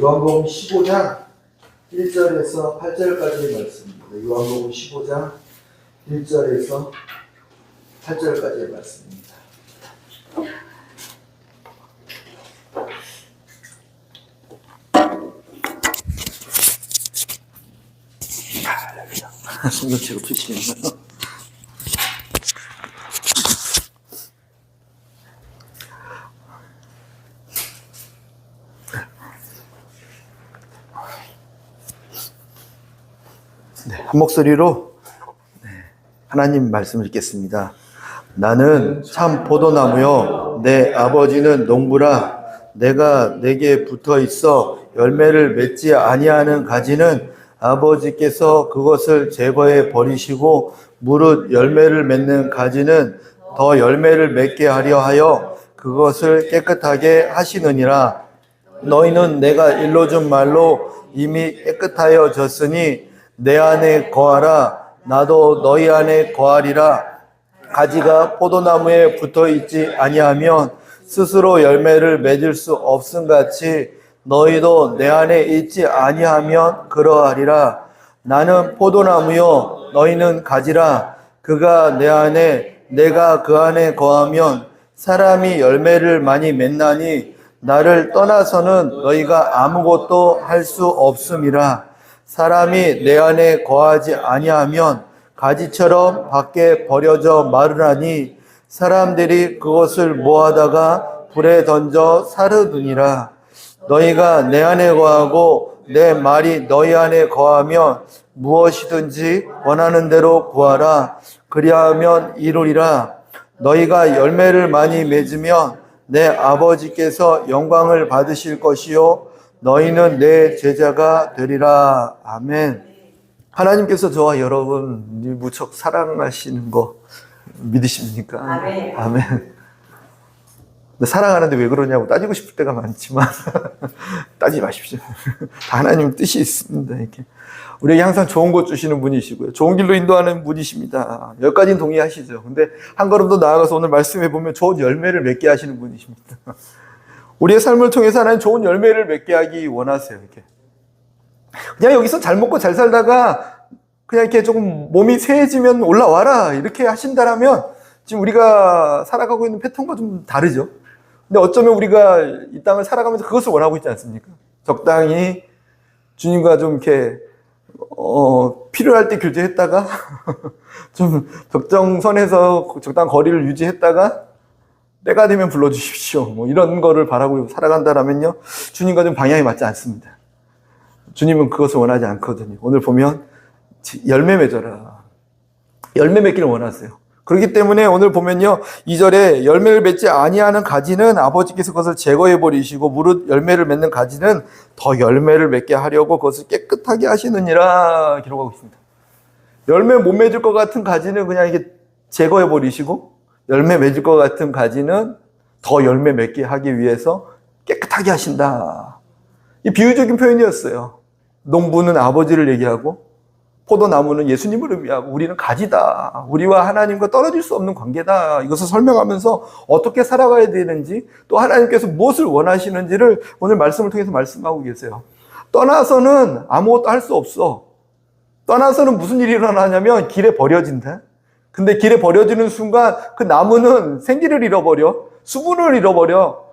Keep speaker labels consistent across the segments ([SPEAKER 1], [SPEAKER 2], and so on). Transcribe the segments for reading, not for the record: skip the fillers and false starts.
[SPEAKER 1] 요한복음 15장 1절에서 8절까지의 말씀입니다. 요한복음 15장 1절에서 8절까지의 말씀입니다. 성경책을 펼치겠네요. 네, 한 목소리로 하나님 말씀을 읽겠습니다. 나는 참 포도나무요 내 아버지는 농부라. 내가 내게 붙어 있어 열매를 맺지 아니하는 가지는 아버지께서 그것을 제거해 버리시고 무릇 열매를 맺는 가지는 더 열매를 맺게 하려 하여 그것을 깨끗하게 하시느니라. 너희는 내가 일러준 말로 이미 깨끗하여졌으니 내 안에 거하라. 나도 너희 안에 거하리라. 가지가 포도나무에 붙어 있지 아니하면 스스로 열매를 맺을 수 없음같이 너희도 내 안에 있지 아니하면 그러하리라. 나는 포도나무요 너희는 가지라. 그가 내 안에 내가 그 안에 거하면 사람이 열매를 많이 맺나니 나를 떠나서는 너희가 아무것도 할 수 없음이라. 사람이 내 안에 거하지 아니하면 가지처럼 밖에 버려져 마르나니 사람들이 그것을 모아다가 불에 던져 사르느니라. 너희가 내 안에 거하고 내 말이 너희 안에 거하면 무엇이든지 원하는 대로 구하라. 그리하면 이루리라. 너희가 열매를 많이 맺으면 내 아버지께서 영광을 받으실 것이요 너희는 내 제자가 되리라. 아멘. 하나님께서 저와 여러분 무척 사랑하시는 거 믿으십니까?
[SPEAKER 2] 아멘.
[SPEAKER 1] 아멘. 사랑하는데 왜 그러냐고 따지고 싶을 때가 많지만 따지지 마십시오. 다 하나님 뜻이 있습니다. 이렇게 우리에게 항상 좋은 것 주시는 분이시고요. 좋은 길로 인도하는 분이십니다. 여기까지는 동의하시죠. 근데 한 걸음 더 나아가서 오늘 말씀해 보면 좋은 열매를 맺게 하시는 분이십니다. 우리의 삶을 통해서 하나님 좋은 열매를 맺게 하기 원하세요. 이렇게 그냥 여기서 잘 먹고 잘 살다가 그냥 이렇게 조금 몸이 쇠해지면 올라와라 이렇게 하신다라면 지금 우리가 살아가고 있는 패턴과 좀 다르죠. 근데 어쩌면 우리가 이 땅을 살아가면서 그것을 원하고 있지 않습니까? 적당히 주님과 좀 이렇게 필요할 때 교제했다가 좀 적정선에서 적당한 거리를 유지했다가 때가 되면 불러주십시오. 뭐 이런 거를 바라고 살아간다라면요, 주님과 좀 방향이 맞지 않습니다. 주님은 그것을 원하지 않거든요. 오늘 보면 열매 맺어라. 열매 맺기를 원하세요. 그렇기 때문에 오늘 보면요, 2절에 열매를 맺지 아니하는 가지는 아버지께서 그것을 제거해 버리시고 무릇 열매를 맺는 가지는 더 열매를 맺게 하려고 그것을 깨끗하게 하시느니라 기록하고 있습니다. 열매 못 맺을 것 같은 가지는 그냥 이게 제거해 버리시고 열매 맺을 것 같은 가지는 더 열매 맺게 하기 위해서 깨끗하게 하신다. 이 비유적인 표현이었어요. 농부는 아버지를 얘기하고 포도나무는 예수님을 의미하고 우리는 가지다. 우리와 하나님과 떨어질 수 없는 관계다. 이것을 설명하면서 어떻게 살아가야 되는지 또 하나님께서 무엇을 원하시는지를 오늘 말씀을 통해서 말씀하고 계세요. 떠나서는 아무것도 할 수 없어. 떠나서는 무슨 일이 일어나냐면 길에 버려진다. 근데 길에 버려지는 순간 그 나무는 생기를 잃어버려. 수분을 잃어버려.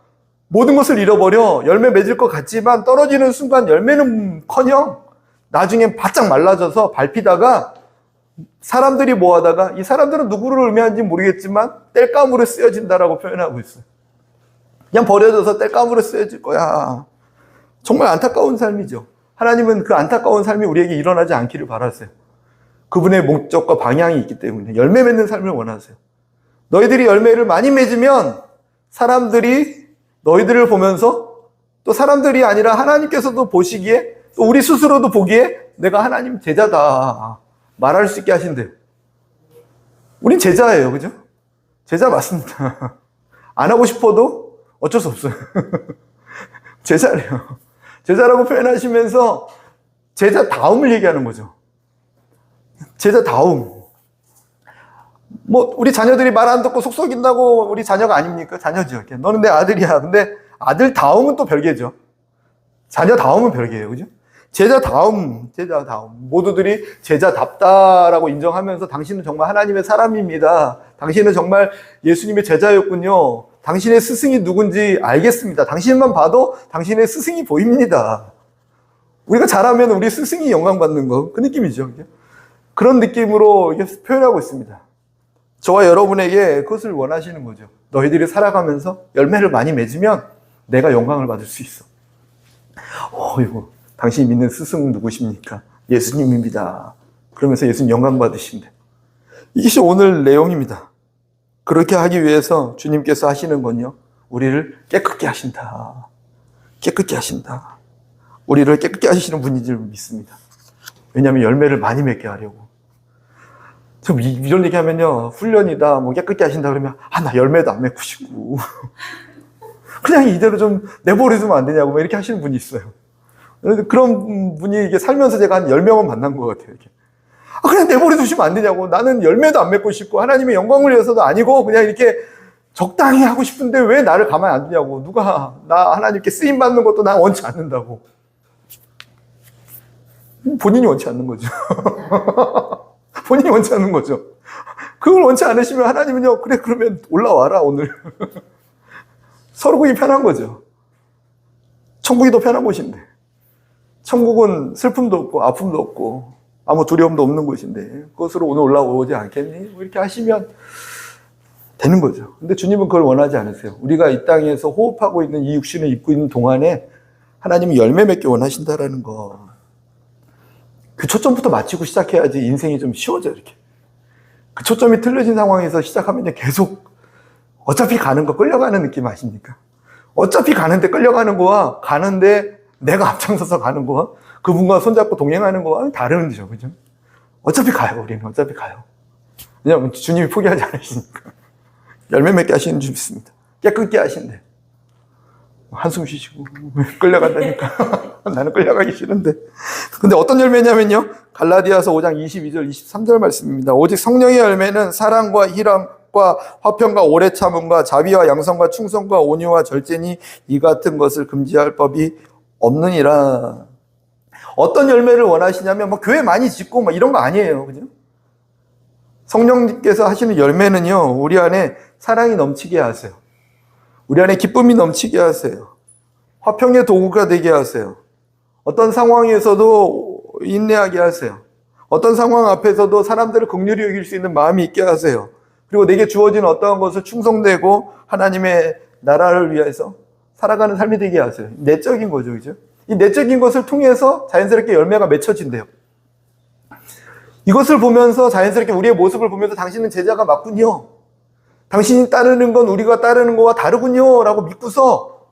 [SPEAKER 1] 모든 것을 잃어버려. 열매 맺을 것 같지만 떨어지는 순간 열매는커녕 나중엔 바짝 말라져서 밟히다가 사람들이 모아다가 이 사람들은 누구를 의미하는지 모르겠지만 땔감으로 쓰여진다라고 표현하고 있어요. 그냥 버려져서 땔감으로 쓰여질 거야. 정말 안타까운 삶이죠. 하나님은 그 안타까운 삶이 우리에게 일어나지 않기를 바라세요. 그분의 목적과 방향이 있기 때문에 열매 맺는 삶을 원하세요. 너희들이 열매를 많이 맺으면 사람들이 너희들을 보면서 또 사람들이 아니라 하나님께서도 보시기에 또 우리 스스로도 보기에 내가 하나님 제자다 말할 수 있게 하신대요. 우린 제자예요. 그죠? 제자 맞습니다. 안 하고 싶어도 어쩔 수 없어요. 제자래요. 제자라고 표현하시면서 제자다움을 얘기하는 거죠. 제자다움. 뭐 우리 자녀들이 말 안 듣고 속썩인다고 우리 자녀가 아닙니까? 자녀죠. 너는 내 아들이야. 근데 아들다움은 또 별개죠. 자녀다움은 별개예요. 그죠? 제자다움. 모두들이 제자답다라고 인정하면서 당신은 정말 하나님의 사람입니다. 당신은 정말 예수님의 제자였군요. 당신의 스승이 누군지 알겠습니다. 당신만 봐도 당신의 스승이 보입니다. 우리가 잘하면 우리 스승이 영광받는 거, 그 느낌이죠. 그런 느낌으로 이게 표현하고 있습니다. 저와 여러분에게 그것을 원하시는 거죠. 너희들이 살아가면서 열매를 많이 맺으면 내가 영광을 받을 수 있어. 이거 당신이 믿는 스승은 누구십니까? 예수님입니다. 그러면서 예수님 영광 받으신대. 이것이 오늘 내용입니다. 그렇게 하기 위해서 주님께서 하시는 건요, 우리를 깨끗게 하신다. 깨끗게 하신다. 우리를 깨끗게 하시는 분인 줄 믿습니다. 왜냐하면 열매를 많이 맺게 하려고. 이런 얘기 하면요, 훈련이다, 깨끗게 하신다 그러면, 나 열매도 안 맺고 싶고. 그냥 이대로 좀 내버려두면 안 되냐고, 이렇게 하시는 분이 있어요. 그런 분이 이게 살면서 제가 한 10명은 만난 것 같아요. 이렇게. 그냥 내버려두시면 안 되냐고. 나는 열매도 안 맺고 싶고, 하나님의 영광을 위해서도 아니고, 그냥 이렇게 적당히 하고 싶은데 왜 나를 가만히 안 두냐고. 누가, 나 하나님께 쓰임받는 것도 난 원치 않는다고. 본인이 원치 않는 거죠. 본인이 원치 않는 거죠. 그걸 원치 않으시면 하나님은요, 그래, 그러면 올라와라, 오늘. 서로 그게 편한 거죠. 천국이 더 편한 곳인데. 천국은 슬픔도 없고, 아픔도 없고, 아무 두려움도 없는 곳인데, 그것으로 오늘 올라오지 않겠니? 이렇게 하시면 되는 거죠. 근데 주님은 그걸 원하지 않으세요. 우리가 이 땅에서 호흡하고 있는 이 육신을 입고 있는 동안에 하나님이 열매 맺기 원하신다라는 거. 그 초점부터 맞추고 시작해야지 인생이 좀 쉬워져, 이렇게. 그 초점이 틀려진 상황에서 시작하면 계속 어차피 가는 거 끌려가는 느낌 아십니까? 어차피 가는데 끌려가는 거와 가는데 내가 앞장서서 가는 거와 그분과 손잡고 동행하는 거와 다른죠, 그죠? 어차피 가요, 우리는. 어차피 가요. 왜냐하면 주님이 포기하지 않으시니까. 열매 맺게 하시는 줄 믿습니다. 깨끗게 하신대. 한숨 쉬시고, 끌려간다니까. 나는 끌려가기 싫은데. 근데 어떤 열매냐면요, 갈라디아서 5장 22절, 23절 말씀입니다. 오직 성령의 열매는 사랑과 희락과 화평과 오래 참음과 자비와 양성과 충성과 온유와 절제니 이 같은 것을 금지할 법이 없느니라. 어떤 열매를 원하시냐면 교회 많이 짓고 이런 거 아니에요. 그죠? 성령님께서 하시는 열매는요, 우리 안에 사랑이 넘치게 하세요. 우리 안에 기쁨이 넘치게 하세요. 화평의 도구가 되게 하세요. 어떤 상황에서도 인내하게 하세요. 어떤 상황 앞에서도 사람들을 긍휼히 여길 수 있는 마음이 있게 하세요. 그리고 내게 주어진 어떠한 것을 충성되고 하나님의 나라를 위해서 살아가는 삶이 되게 하세요. 내적인 거죠, 그죠? 이 내적인 것을 통해서 자연스럽게 열매가 맺혀진대요. 이것을 보면서 자연스럽게 우리의 모습을 보면서 당신은 제자가 맞군요. 당신이 따르는 건 우리가 따르는 거와 다르군요. 라고 믿고서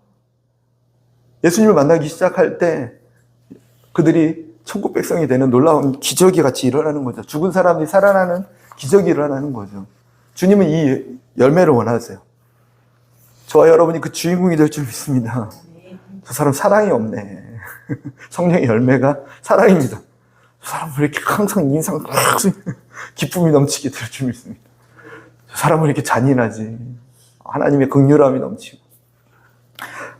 [SPEAKER 1] 예수님을 만나기 시작할 때 그들이 천국 백성이 되는 놀라운 기적이 같이 일어나는 거죠. 죽은 사람이 살아나는 기적이 일어나는 거죠. 주님은 이 열매를 원하세요. 저와 여러분이 그 주인공이 될 줄 믿습니다. 저 사람 사랑이 없네. 성령의 열매가 사랑입니다. 저 사람은 왜 이렇게 항상 인상 기쁨이 넘치게 될 줄 믿습니다. 저 사람은 이렇게 잔인하지. 하나님의 긍휼함이 넘치고.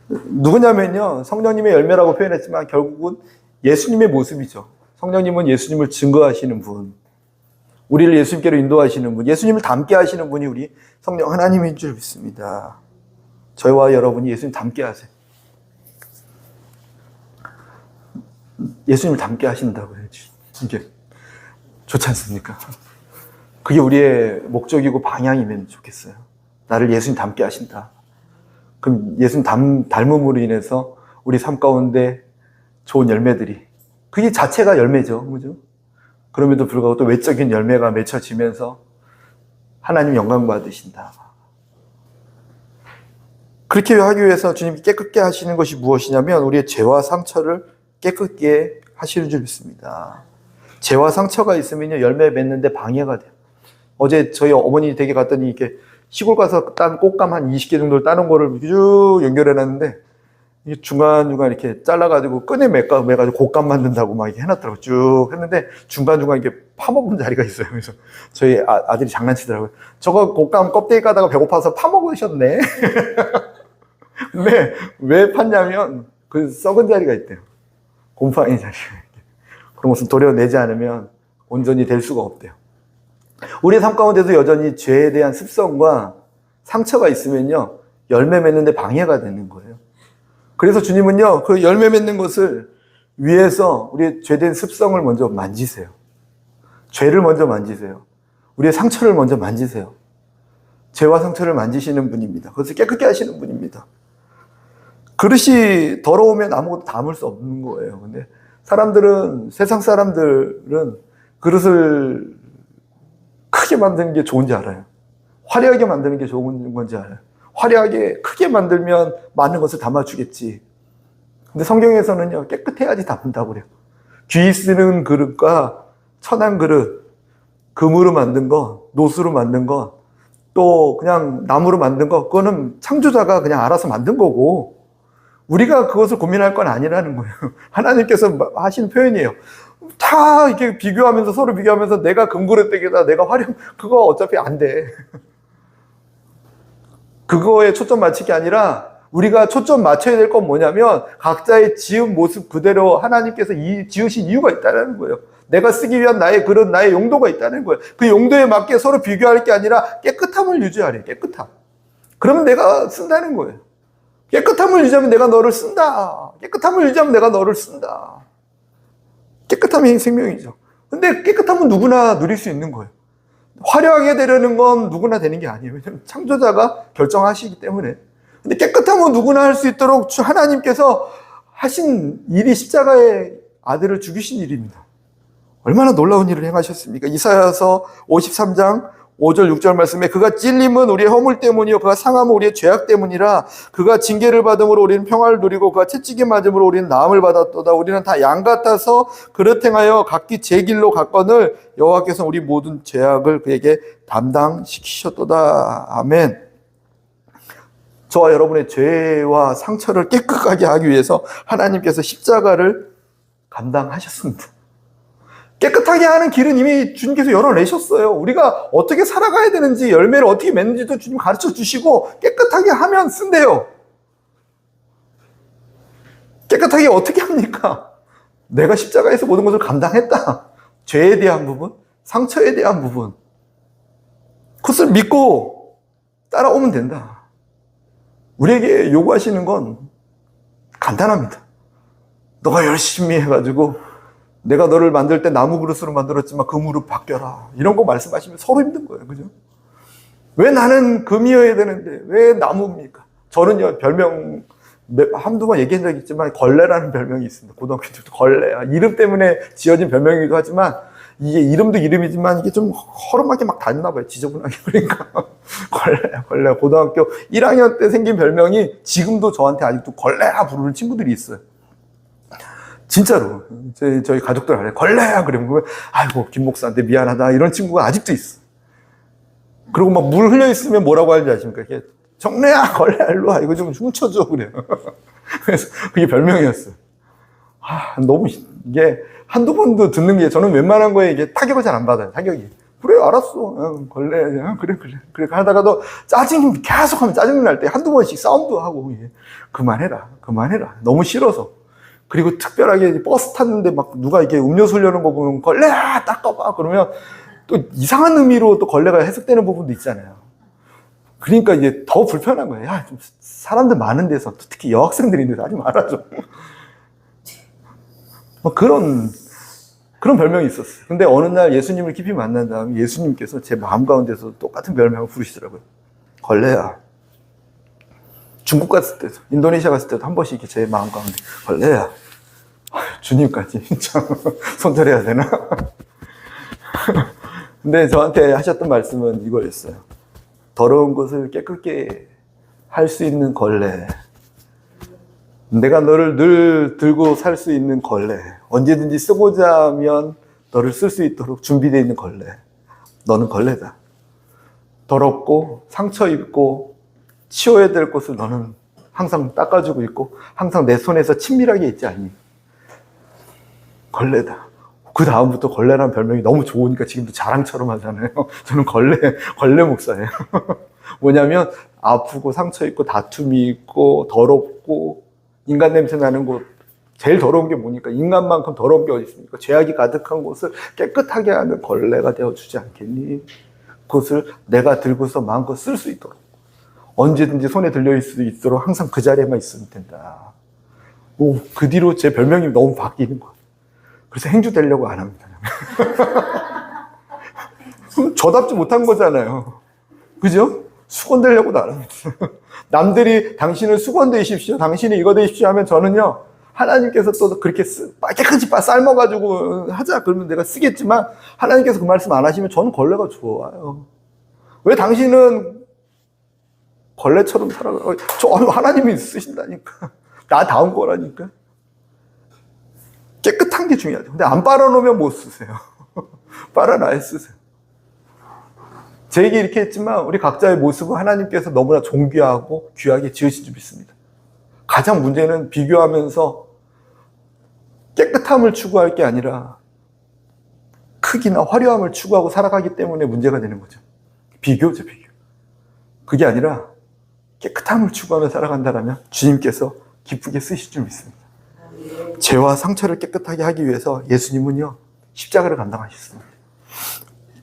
[SPEAKER 1] 누구냐면요, 성령님의 열매라고 표현했지만 결국은 예수님의 모습이죠. 성령님은 예수님을 증거하시는 분, 우리를 예수님께로 인도하시는 분, 예수님을 닮게 하시는 분이 우리 성령 하나님인 줄 믿습니다. 저희와 여러분이 예수님 닮게 하세요. 예수님을 닮게 하신다고 해야지. 이게 좋지 않습니까? 그게 우리의 목적이고 방향이면 좋겠어요. 나를 예수님 닮게 하신다. 그럼 예수님 닮음으로 인해서 우리 삶 가운데 좋은 열매들이, 그게 자체가 열매죠. 그죠? 그럼에도 불구하고 또 외적인 열매가 맺혀지면서 하나님 영광 받으신다. 그렇게 하기 위해서 주님이 깨끗게 하시는 것이 무엇이냐면 우리의 죄와 상처를 깨끗게 하시는 줄 믿습니다. 죄와 상처가 있으면요, 열매 맺는데 방해가 돼요. 어제 저희 어머니 댁에 갔더니 이렇게 시골 가서 딴 꽃감 한 20개 정도를 따는 거를 쭉 연결해놨는데 중간중간 이렇게 잘라가지고 끈에 매가지고 곶감 만든다고 막 이렇게 해놨더라고요. 쭉 했는데 중간중간 이렇게 파먹은 자리가 있어요. 그래서 저희 아들이 장난치더라고요. 저거 곶감 껍데기 까다가 배고파서 파먹으셨네. 근데 왜 팠냐면 그 썩은 자리가 있대요. 곰팡이 자리가. 그런 것은 도려내지 않으면 온전히 될 수가 없대요. 우리의 삶 가운데도 여전히 죄에 대한 습성과 상처가 있으면요, 열매 맺는데 방해가 되는 거예요. 그래서 주님은요, 그 열매 맺는 것을 위해서 우리의 죄된 습성을 먼저 만지세요. 죄를 먼저 만지세요. 우리의 상처를 먼저 만지세요. 죄와 상처를 만지시는 분입니다. 그것을 깨끗게 하시는 분입니다. 그릇이 더러우면 아무것도 담을 수 없는 거예요. 근데 사람들은, 세상 사람들은 그릇을 크게 만드는 게 좋은지 알아요. 화려하게 만드는 게 좋은 건지 알아요. 화려하게 크게 만들면 많은 것을 담아주겠지. 근데 성경에서는요, 깨끗해야지 담는다고 그래요. 귀 쓰는 그릇과 천한 그릇, 금으로 만든 거, 노수로 만든 거, 또 그냥 나무로 만든 거, 그거는 창조자가 그냥 알아서 만든 거고, 우리가 그것을 고민할 건 아니라는 거예요. 하나님께서 하신 표현이에요. 다 이렇게 비교하면서, 서로 비교하면서 내가 금그릇되기다, 내가 화려, 그거 어차피 안 돼. 그거에 초점 맞추기 아니라 우리가 초점 맞춰야 될 건 뭐냐면 각자의 지은 모습 그대로 하나님께서 지으신 이유가 있다는 거예요. 내가 쓰기 위한 나의 그릇, 나의 용도가 있다는 거예요. 그 용도에 맞게 서로 비교할 게 아니라 깨끗함을 유지하래. 깨끗함. 그러면 내가 쓴다는 거예요. 깨끗함을 유지하면 내가 너를 쓴다. 깨끗함을 유지하면 내가 너를 쓴다. 깨끗함이 생명이죠. 근데 깨끗함은 누구나 누릴 수 있는 거예요. 화려하게 되려는 건 누구나 되는 게 아니에요. 왜냐하면 창조자가 결정하시기 때문에. 근데 깨끗함은 누구나 할 수 있도록 하나님께서 하신 일이 십자가의 아들을 죽이신 일입니다. 얼마나 놀라운 일을 행하셨습니까? 이사야서 53장 5절 6절 말씀에 그가 찔림은 우리의 허물 때문이요 그가 상함은 우리의 죄악 때문이라 그가 징계를 받음으로 우리는 평화를 누리고 그가 채찍에 맞음으로 우리는 나음을 받았도다. 우리는 다 양 같아서 그릇 행하여 각기 제 길로 갔거늘 여호와께서 우리 모든 죄악을 그에게 담당시키셨도다. 아멘. 저와 여러분의 죄와 상처를 깨끗하게 하기 위해서 하나님께서 십자가를 감당하셨습니다. 깨끗하게 하는 길은 이미 주님께서 열어내셨어요. 우리가 어떻게 살아가야 되는지, 열매를 어떻게 맺는지도 주님 가르쳐 주시고 깨끗하게 하면 쓴대요. 깨끗하게 어떻게 합니까? 내가 십자가에서 모든 것을 감당했다. 죄에 대한 부분, 상처에 대한 부분, 그것을 믿고 따라오면 된다. 우리에게 요구하시는 건 간단합니다. 너가 열심히 해가지고 내가 너를 만들 때 나무 그릇으로 만들었지만 금으로 바뀌어라. 이런 거 말씀하시면 서로 힘든 거예요. 그죠? 왜 나는 금이어야 되는데 왜 나무입니까? 저는요, 별명 한두 번 얘기한 적이 있지만 걸레라는 별명이 있습니다. 고등학교 때부터 걸레야. 이름 때문에 지어진 별명이기도 하지만 이게 이름도 이름이지만 이게 좀 허름하게 막 닿나 봐요. 지저분하게. 그러니까 걸레야, 걸레야. 고등학교 1학년 때 생긴 별명이 지금도 저한테 아직도 걸레야 부르는 친구들이 있어요. 진짜로. 저희 가족들 알아요. 걸레야. 그러면 아이고 김 목사한테 미안하다. 이런 친구가 아직도 있어. 그리고 막 물 흘려 있으면 뭐라고 하는지 아십니까? 이게 정래야, 걸레야, 일로 와. 이거 좀 훔쳐줘. 그래요. 그래서 그게 별명이었어요. 너무 이게 한두 번도 듣는 게 저는 웬만한 거에 이게 타격을 잘 안 받아요. 타격이. 그래, 알았어. 걸레. 그래. 하다가도 계속 하면 짜증 날 때 한두 번씩 싸움도 하고, 그만해라. 너무 싫어서. 그리고 특별하게 버스 탔는데 막 누가 이렇게 음료수 흘려는 거 보면 걸레야, 닦아봐. 그러면 또 이상한 의미로 또 걸레가 해석되는 부분도 있잖아요. 그러니까 이제 더 불편한 거예요. 야, 좀 사람들 많은 데서, 특히 여학생들인데 하지 말아줘. 그런 별명이 있었어요. 근데 어느 날 예수님을 깊이 만난 다음에 예수님께서 제 마음 가운데서 똑같은 별명을 부르시더라고요. 걸레야. 중국 갔을 때도, 인도네시아 갔을 때도 한 번씩 이렇게 제 마음 가운데 걸레야. 주님까지 참 손절해야 되나? 근데 저한테 하셨던 말씀은 이거였어요. 더러운 것을 깨끗게 할 수 있는 걸레. 내가 너를 늘 들고 살 수 있는 걸레. 언제든지 쓰고자 하면 너를 쓸 수 있도록 준비되어 있는 걸레. 너는 걸레다. 더럽고 상처 입고 치워야 될 것을 너는 항상 닦아주고 있고 항상 내 손에서 친밀하게 있지 않니? 걸레다. 그 다음부터 걸레라는 별명이 너무 좋으니까 지금도 자랑처럼 하잖아요. 저는 걸레 목사예요. 뭐냐면 아프고 상처 있고 다툼이 있고 더럽고 인간 냄새 나는 곳, 제일 더러운 게 뭐니까? 인간만큼 더러운 게 어디 있습니까? 죄악이 가득한 곳을 깨끗하게 하는 걸레가 되어주지 않겠니? 그것을 내가 들고서 마음껏 쓸 수 있도록, 언제든지 손에 들려 있을 수 있도록 항상 그 자리에만 있으면 된다. 그 뒤로 제 별명이 너무 바뀌는 거예요. 그래서 행주 되려고 안 합니다. 저답지 못한 거잖아요. 그죠? 수건 되려고도 안 합니다. 남들이 당신은 수건 되십시오, 당신이 이거 되십시오 하면 저는요, 하나님께서 또 그렇게 깨끗이 삶아가지고 하자 그러면 내가 쓰겠지만, 하나님께서 그 말씀 안 하시면 저는 걸레가 좋아요. 왜 당신은 걸레처럼 살아가? 하나님이 쓰신다니까. 나 다운 거라니까. 깨끗한 게 중요하죠. 근데 안 빨아놓으면 못 쓰세요. 빨아놔야 쓰세요. 제 얘기 이렇게 했지만 우리 각자의 모습은 하나님께서 너무나 존귀하고 귀하게 지으신 줄 믿습니다. 가장 문제는 비교하면서 깨끗함을 추구할 게 아니라 크기나 화려함을 추구하고 살아가기 때문에 문제가 되는 거죠. 비교죠, 비교. 그게 아니라 깨끗함을 추구하며 살아간다면 주님께서 기쁘게 쓰실 줄 믿습니다. 죄와 상처를 깨끗하게 하기 위해서 예수님은요, 십자가를 감당하셨습니다.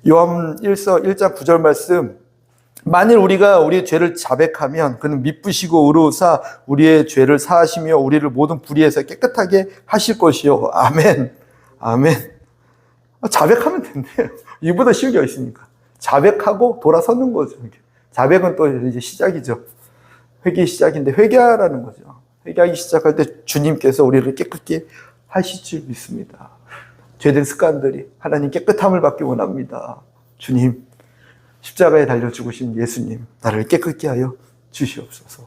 [SPEAKER 1] 요한 1장 9절 말씀, 만일 우리가 우리의 죄를 자백하면 그는 미쁘시고 의로우사 우리의 죄를 사하시며 우리를 모든 불의에서 깨끗하게 하실 것이요. 아멘. 아멘. 자백하면 된대요. 이보다 쉬운 게 어디 있습니까? 자백하고 돌아서는 거죠. 자백은 또 이제 시작이죠. 회개의 시작인데 회개하라는 거죠. 회개하기 시작할 때 주님께서 우리를 깨끗게 하실 줄 믿습니다. 죄된 습관들이 하나님 깨끗함을 받기 원합니다. 주님, 십자가에 달려 죽으신 예수님, 나를 깨끗게 하여 주시옵소서.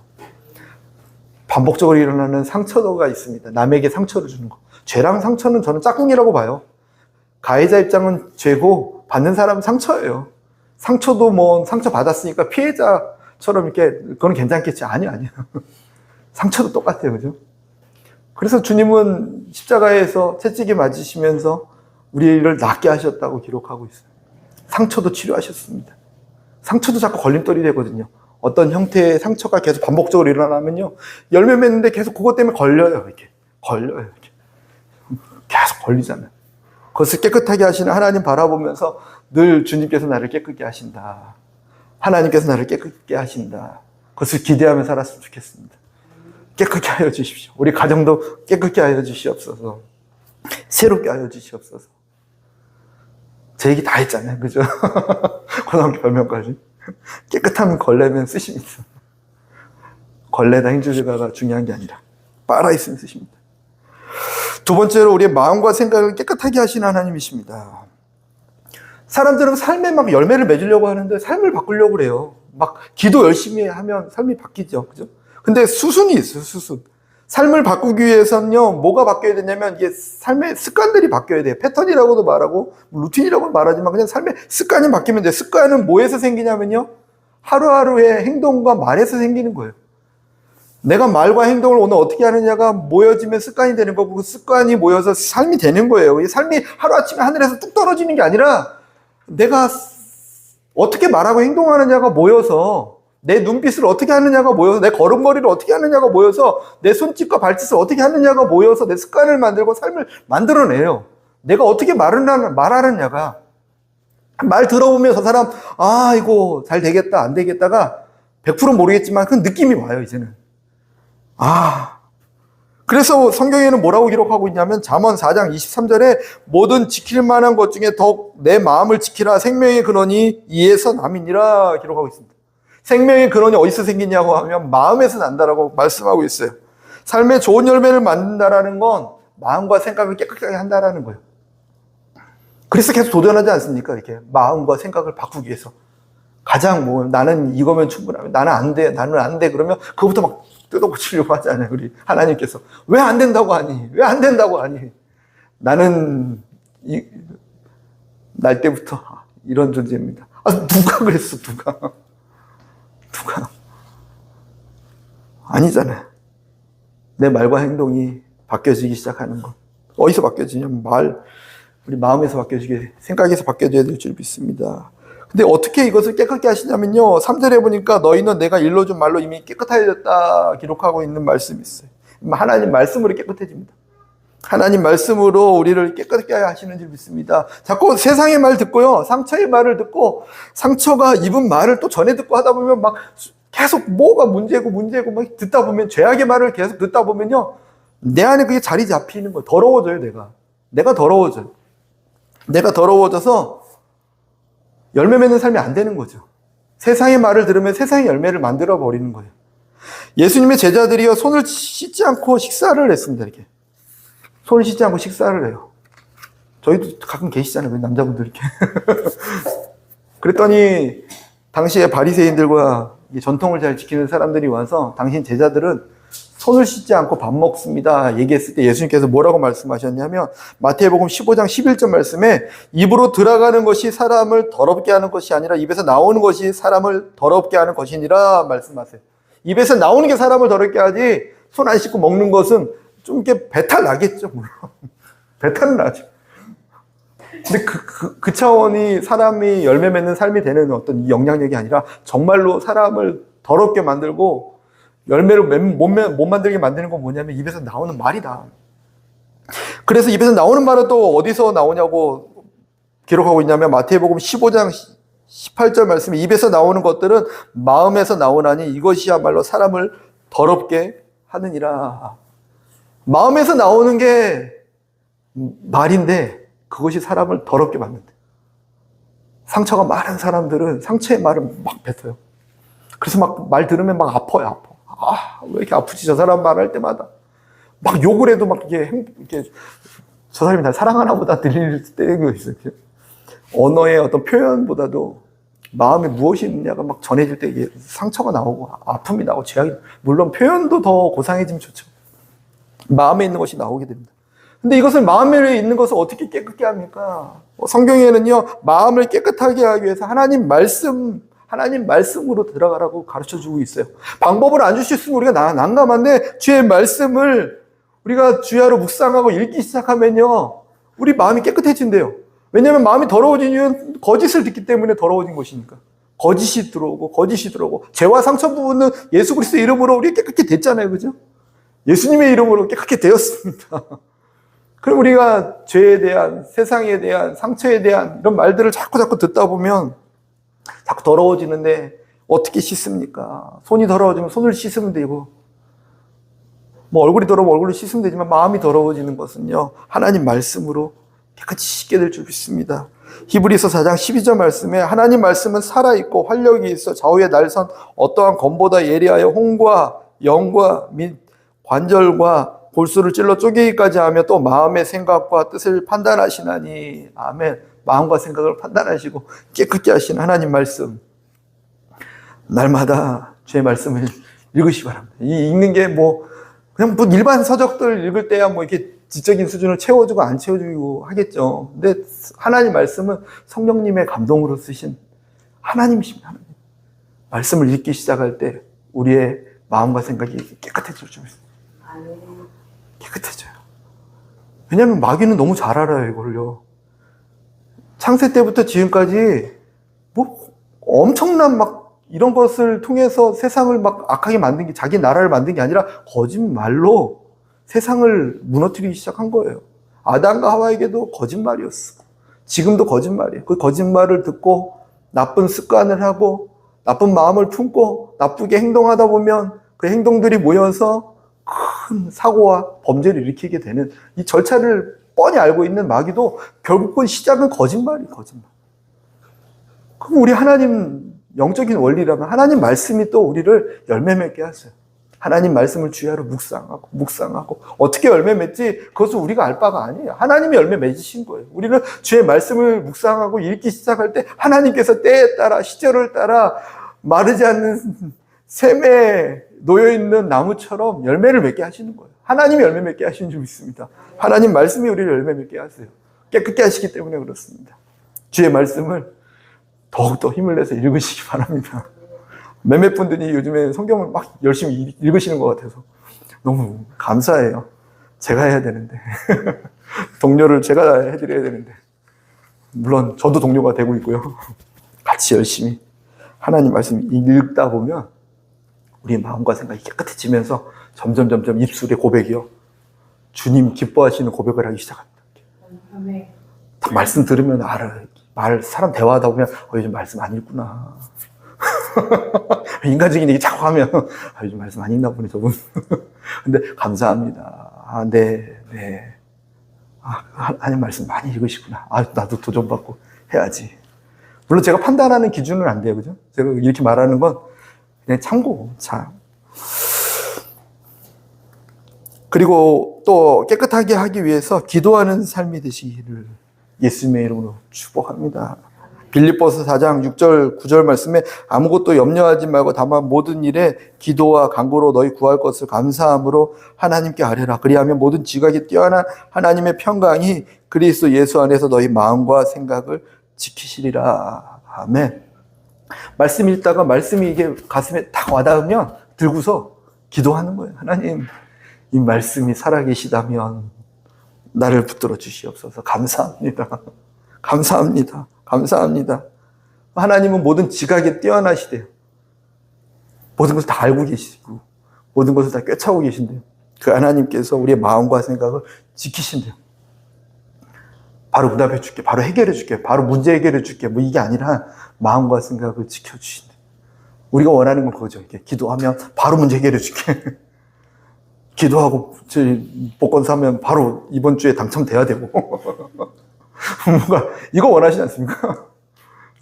[SPEAKER 1] 반복적으로 일어나는 상처가 있습니다. 남에게 상처를 주는 거. 죄랑 상처는 저는 짝꿍이라고 봐요. 가해자 입장은 죄고 받는 사람은 상처예요. 상처도 상처 받았으니까 피해자처럼 이렇게 그건 괜찮겠지. 아니요. 상처도 똑같아요. 그죠? 그래서 주님은 십자가에서 채찍에 맞으시면서 우리를 낫게 하셨다고 기록하고 있어요. 상처도 치료하셨습니다. 상처도 자꾸 걸림돌이 되거든요. 어떤 형태의 상처가 계속 반복적으로 일어나면요, 열매 맺는데 계속 그것 때문에 걸려요. 이렇게 계속 걸리잖아요. 그것을 깨끗하게 하시는 하나님 바라보면서 늘 주님께서 나를 깨끗게 하신다, 하나님께서 나를 깨끗게 하신다, 그것을 기대하며 살았으면 좋겠습니다. 깨끗게 하여 주십시오. 우리 가정도 깨끗게 하여 주시옵소서. 새롭게 하여 주시옵소서. 제 얘기 다 했잖아요. 그죠? 고등학교 별명까지. 깨끗한 걸레면 쓰십니다. 걸레나 행주제가가 중요한 게 아니라 빨아있으면 쓰십니다. 두 번째로 우리의 마음과 생각을 깨끗하게 하시는 하나님이십니다. 사람들은 삶에 막 열매를 맺으려고 하는데 삶을 바꾸려고 그래요. 막 기도 열심히 하면 삶이 바뀌죠. 그죠? 근데 수순이 있어요, 수순. 삶을 바꾸기 위해서는요, 뭐가 바뀌어야 되냐면, 이게 삶의 습관들이 바뀌어야 돼요. 패턴이라고도 말하고, 루틴이라고도 말하지만, 그냥 삶의 습관이 바뀌면 돼요. 습관은 뭐에서 생기냐면요, 하루하루의 행동과 말에서 생기는 거예요. 내가 말과 행동을 오늘 어떻게 하느냐가 모여지면 습관이 되는 거고, 그 습관이 모여서 삶이 되는 거예요. 이 삶이 하루아침에 하늘에서 뚝 떨어지는 게 아니라, 내가 어떻게 말하고 행동하느냐가 모여서, 내 눈빛을 어떻게 하느냐가 모여서, 내 걸음걸이를 어떻게 하느냐가 모여서, 내 손짓과 발짓을 어떻게 하느냐가 모여서 내 습관을 만들고 삶을 만들어내요. 내가 어떻게 말하느냐가, 말 들어보면 저 사람, 이거 잘 되겠다, 안 되겠다가 100% 모르겠지만 그 느낌이 와요, 이제는. 그래서 성경에는 뭐라고 기록하고 있냐면, 잠언 4장 23절에 모든 지킬 만한 것 중에 더욱 내 마음을 지키라, 생명의 근원이 이에서 남이니라 기록하고 있습니다. 생명의 근원이 어디서 생기냐고 하면 마음에서 난다라고 말씀하고 있어요. 삶의 좋은 열매를 만든다라는 건 마음과 생각을 깨끗하게 한다라는 거예요. 그래서 계속 도전하지 않습니까? 이렇게 마음과 생각을 바꾸기 위해서. 가장 나는 이거면 충분하면, 나는 안 돼. 그러면 그거부터 막 뜯어고치려고 하지 않아요, 우리 하나님께서. 왜 안 된다고 하니? 왜 안 된다고 하니? 나는 날 때부터 이런 존재입니다. 누가 그랬어, 누가? 아니잖아요. 내 말과 행동이 바뀌어지기 시작하는 것. 어디서 바뀌어지냐면 우리 마음에서 바뀌어지게, 생각에서 바뀌어져야 될 줄 믿습니다. 근데 어떻게 이것을 깨끗게 하시냐면요, 3절에 보니까 너희는 내가 일러준 말로 이미 깨끗하여졌다 기록하고 있는 말씀이 있어요. 하나님 말씀으로 깨끗해집니다. 하나님 말씀으로 우리를 깨끗하게 하시는 줄 믿습니다. 자꾸 세상의 말 듣고요, 상처의 말을 듣고 상처가 입은 말을 또 전해 듣고 하다 보면 막 계속 뭐가 문제고 막 듣다 보면, 죄악의 말을 계속 듣다 보면요, 내 안에 그게 자리 잡히는 거예요. 더러워져요. 내가 더러워져요. 내가 더러워져서 열매 맺는 삶이 안 되는 거죠. 세상의 말을 들으면 세상의 열매를 만들어 버리는 거예요. 예수님의 제자들이요, 손을 씻지 않고 식사를 했습니다. 이렇게 손을 씻지 않고 식사를 해요. 저희도 가끔 계시잖아요, 남자분들 이렇게. 그랬더니 당시에 바리새인들과 전통을 잘 지키는 사람들이 와서, 당신 제자들은 손을 씻지 않고 밥 먹습니다 얘기했을 때 예수님께서 뭐라고 말씀하셨냐면, 마태복음 15장 11절 말씀에, 입으로 들어가는 것이 사람을 더럽게 하는 것이 아니라 입에서 나오는 것이 사람을 더럽게 하는 것이니라 말씀하세요. 입에서 나오는 게 사람을 더럽게 하지, 손 안 씻고 먹는 것은 좀 이렇게 배탈 나겠죠, 물론. 배탈은 나죠. 근데 그 차원이 사람이 열매 맺는 삶이 되는 어떤 영향력이 아니라, 정말로 사람을 더럽게 만들고 열매를 못 만들게 만드는 건 뭐냐면, 입에서 나오는 말이다. 그래서 입에서 나오는 말은 또 어디서 나오냐고 기록하고 있냐면, 마태복음 15장 18절 말씀에, 입에서 나오는 것들은 마음에서 나오나니 이것이야말로 사람을 더럽게 하느니라. 마음에서 나오는 게 말인데 그것이 사람을 더럽게 만든대. 상처가 많은 사람들은 상처의 말을 막 뱉어요. 그래서 막 말 들으면 막 아파요. 왜 이렇게 아프지? 저 사람 말할 때마다 막 욕을 해도 막 이렇게 저 사람이 날 사랑하나 보다 들릴 때가 있어요. 언어의 어떤 표현보다도 마음에 무엇이 있느냐가 막 전해질 때 이게 상처가 나오고 아픔이 나오고 죄악이, 물론 표현도 더 고상해지면 좋죠. 마음에 있는 것이 나오게 됩니다. 근데 이것을, 마음에 있는 것을 어떻게 깨끗게 합니까? 성경에는요, 마음을 깨끗하게 하기 위해서 하나님 말씀으로 들어가라고 가르쳐 주고 있어요. 방법을 안 주셨으면 우리가 난감한데, 주의 말씀을 우리가 주야로 묵상하고 읽기 시작하면요, 우리 마음이 깨끗해진대요. 왜냐하면 마음이 더러워진 이유는 거짓을 듣기 때문에 더러워진 것이니까. 거짓이 들어오고 죄와 상처 부분은 예수 그리스도 이름으로 우리 깨끗게 됐잖아요, 그죠? 예수님의 이름으로 깨끗게 되었습니다. 그럼 우리가 죄에 대한, 세상에 대한, 상처에 대한 이런 말들을 자꾸 듣다 보면 자꾸 더러워지는데, 어떻게 씻습니까? 손이 더러워지면 손을 씻으면 되고, 뭐 얼굴이 더러우면 얼굴로 씻으면 되지만, 마음이 더러워지는 것은요, 하나님 말씀으로 깨끗이 씻게 될 줄 믿습니다. 히브리서 4장 12절 말씀에, 하나님 말씀은 살아있고 활력이 있어 좌우에 날선 어떠한 검보다 예리하여 혼과 영과 및 관절과 골수를 찔러 쪼개기까지 하며 또 마음의 생각과 뜻을 판단하시나니. 아멘. 마음과 생각을 판단하시고 깨끗게 하신 하나님 말씀, 날마다 주의 말씀을 읽으시기 바랍니다. 이 읽는 게 그냥 일반 서적들 읽을 때야 이렇게 지적인 수준을 채워주고 안 채워주고 하겠죠. 근데 하나님 말씀은 성령님의 감동으로 쓰신 하나님이십니다. 하나님. 말씀을 읽기 시작할 때 우리의 마음과 생각이 깨끗해질 줄 믿습니다. 깨끗해져요. 왜냐하면 마귀는 너무 잘 알아요, 이걸요. 창세 때부터 지금까지 엄청난 이런 것을 통해서 세상을 악하게 만든 게, 자기 나라를 만든 게 아니라 거짓말로 세상을 무너뜨리기 시작한 거예요. 아담과 하와에게도 거짓말이었어. 지금도 거짓말이에요. 그 거짓말을 듣고 나쁜 습관을 하고 나쁜 마음을 품고 나쁘게 행동하다 보면 그 행동들이 모여서 큰 사고와 범죄를 일으키게 되는, 이 절차를 뻔히 알고 있는 마귀도 결국은 시작은 거짓말이에요. 거짓말. 그럼 우리 하나님 영적인 원리라면 하나님 말씀이 또 우리를 열매 맺게 하세요. 하나님 말씀을 주야로 묵상하고 어떻게 열매 맺지? 그것은 우리가 알 바가 아니에요. 하나님이 열매 맺으신 거예요. 우리는 주의 말씀을 묵상하고 읽기 시작할 때 하나님께서 때에 따라, 시절을 따라 마르지 않는 샘에 놓여있는 나무처럼 열매를 맺게 하시는 거예요. 하나님이 열매 맺게 하시는 줄 믿습니다. 하나님 말씀이 우리를 열매 맺게 하세요. 깨끗게 하시기 때문에 그렇습니다. 주의 말씀을 더욱더 힘을 내서 읽으시기 바랍니다. 몇몇 분들이 요즘에 성경을 열심히 읽으시는 것 같아서 너무 감사해요. 제가 해야 되는데. 동료를 제가 해드려야 되는데. 물론 저도 동료가 되고 있고요. 같이 열심히 하나님 말씀 읽다 보면 우리의 마음과 생각이 깨끗해지면서 점점 입술의 고백이요. 주님 기뻐하시는 고백을 하기 시작합니다. 딱 말씀 들으면 알아. 사람 대화하다 보면 요즘 말씀 안 읽구나. 인간적인 얘기 자꾸 하면 요즘 말씀 안 읽나 보네 저분. 근데 감사합니다. 네. 하나님 말씀 많이 읽으시구나. 나도 도전받고 해야지. 물론 제가 판단하는 기준은 안 돼요. 그죠? 제가 이렇게 말하는 건 그냥 참고, 그리고 또 깨끗하게 하기 위해서 기도하는 삶이 되시기를 예수님의 이름으로 축복합니다. 빌립보서 4장 6절 9절 말씀에 아무것도 염려하지 말고 다만 모든 일에 기도와 간구로 너희 구할 것을 감사함으로 하나님께 아뢰라. 그리하면 모든 지각이 뛰어난 하나님의 평강이 그리스도 예수 안에서 너희 마음과 생각을 지키시리라. 아멘. 말씀 읽다가 말씀이 이게 가슴에 딱 와닿으면 들고서 기도하는 거예요. 하나님, 이 말씀이 살아계시다면 나를 붙들어 주시옵소서. 감사합니다. 감사합니다. 하나님은 모든 지각에 뛰어나시대요. 모든 것을 다 알고 계시고 모든 것을 다 꿰차고 계신대요. 그 하나님께서 우리의 마음과 생각을 지키신대요. 바로 응답해 줄게, 바로 해결해 줄게, 바로 문제 해결해 줄게, 뭐 이게 아니라 마음과 생각을 지켜주신대요. 우리가 원하는 건 그거죠. 이렇게 기도하면 바로 문제 해결해 줄게. 기도하고 복권 사면 바로 이번 주에 당첨돼야 되고 뭔가 이거 원하시지 않습니까?